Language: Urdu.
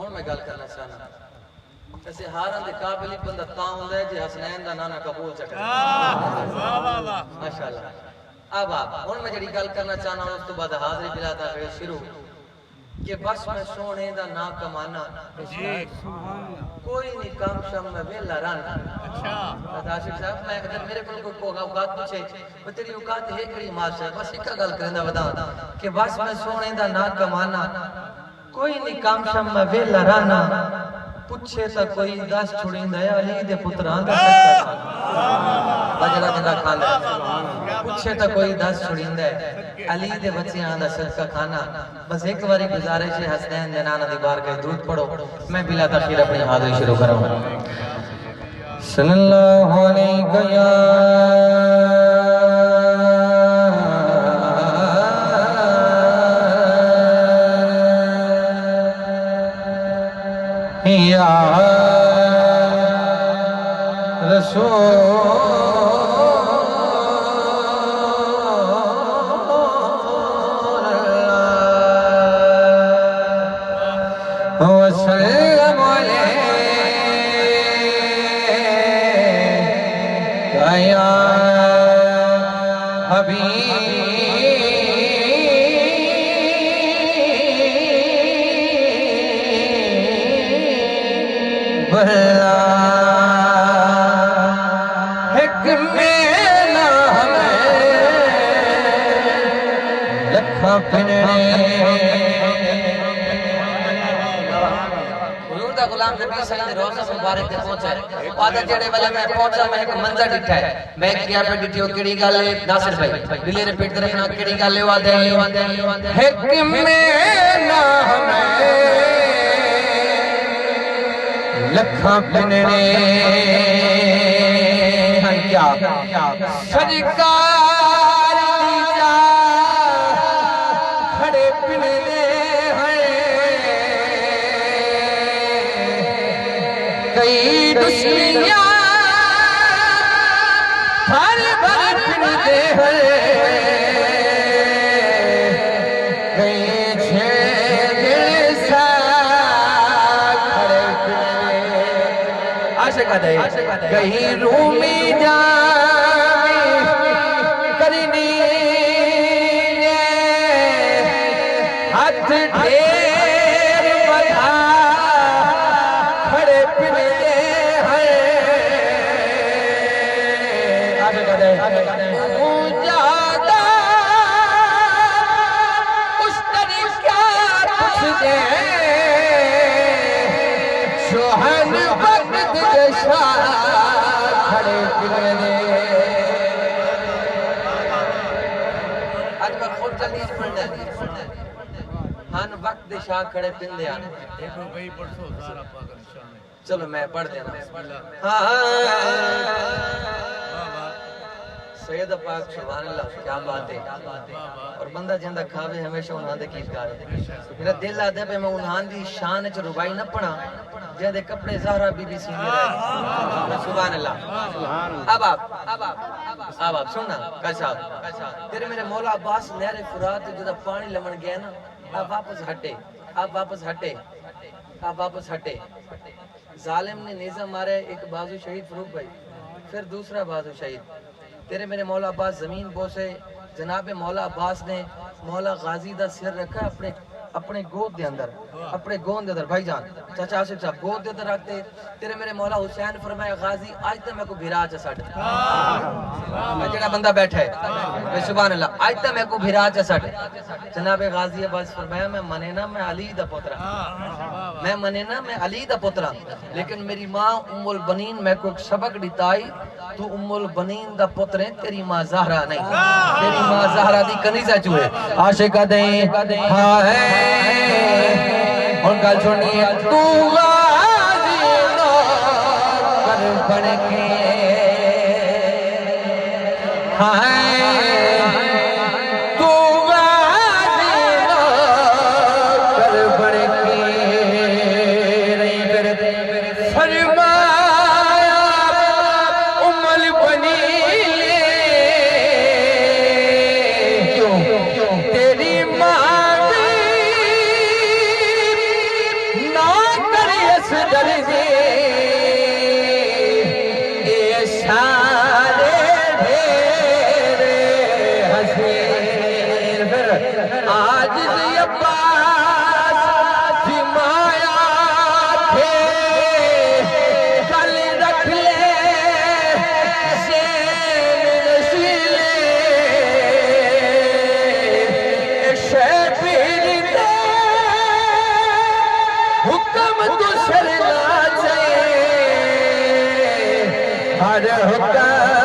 ہوں میں گل کرنا چاہنا ایسے ہارن دے قابل بندہ تاں ہوندا ہے جے حسنین دا نانا قبول چکے ماشاءاللہ اب ہوں میں جڑی گل کرنا چاہنا اس تو بعد حاضری بلا داخل شروع کہ بس میں سونے دا نا کمانا کوئی نہیں کام شام میں ویلا رہنا عاشق صاحب میں اگر میرے کو اوقات پوچھے وہ تیری اوقات ہے کڑی مار صاحب بس ایک گل کرندا بتا کہ بس میں سونے دا نا کمانا کوئی نہیں کام شام میں ویلا رہنا پوچھے تا کوئی دس چھڑیندا ہے علی دے پتراں دا سچا بجرا جندا کھانا پوچھے تا کوئی دس چھڑیندا ہے علی دے بچیاں دا صدقہ کھانا بس ایک باری گزارش ہے حسنین دے نانا دی بارگاہ درود پڑھو میں بلا تاخیر اپنی حاضری شروع کروں صلی اللہ علیہ یا رسول وسلم علیک یا حبیب اللہ ایک مینا ہمیں لکھا پھننے غلام نبی صلی اللہ علیہ وسلم مبارک تے پہنچا ہے آدھا جڑے والے میں پہنچا میں ایک منظر ڈٹھا ہے میں ایک کیا پہ ڈٹھی ہو کیڑی گل ہے ناصر بھائی دلے ریپیٹ رکھنا کیڑی گل ہے وعدے ایک مینا ہمیں لکھاں پھننے ہن کیا سرکار دی جا کھڑے پھننے کئی دشمنیاں ہر بھر پھرتے ہیں کئی دل سا کھڑے پھرتے عاشق دے کہیں رومی جامی کرنی ہاتھ ڈھیر بڑھا کھڑے پھرتے ہیں جادہ اس طریقہ پوچھ دے شوہن وقت جشا کھڑے پھرتے آج میں خود جلدی پڑھنے ہن وقت دے شاہ کھڑے پھرتے آنے چلو میں پڑھ دینا سید پاک سبحان اللہ کیا بات ہے اور بندہ جندہ کھاوے ہمیشہ انہاں دے کی گال میرا دل آدھے پہ میں انہاں دی شان چ ربائی نہ پڑھا جہدے کپڑے زہرا بی بی سی رہے سبحان اللہ اب آپ سننا کشاب تیرے میرے مولا عباس نہر فرات جدہ پانی لمن گیا نا آپ واپس ہٹے ظالم نے نیزہ مارے ایک بازو شہید فروغ بھائی پھر دوسرا بازو شہید تیرے میرے مولا عباس زمین بوسے جناب مولا عباس نے مولا غازی دا سر رکھا اپنے گود دے اندر بھائی جان چاچا عاشق صاحب گود دے اندر رکھتے تیرے میرے مولا حسین فرمایا غازی آج تے میں کو بھیرا چا سٹ میں جڑا بندہ بیٹھا ہے سبحان اللہ آج تے میں کو بھیرا چا سٹ جناب غازی عباس فرمایا میں منینا میں علی دا پترا لیکن میری ماں ام البنین میں کو ایک سبق دیتائی تو ام البنین دا پتریں تیری ماں زہرہ نہیں تیری ماں زہرہ دی کنیزہ چوئے عاشق دیں ہائے اور گل سنیے تو غازی نو کر بڑھ کے ہائے تو غازی نو کر بڑھ کے فرمایا ام البنین تیری ماں نہ درجے یہ سارے ڈھیرے حسین پھر آج دی عباس جی مایا تھے کل رکھ لے شین نشیلے شیفیر دے حکم تو سرنا چاہیے ہر حکم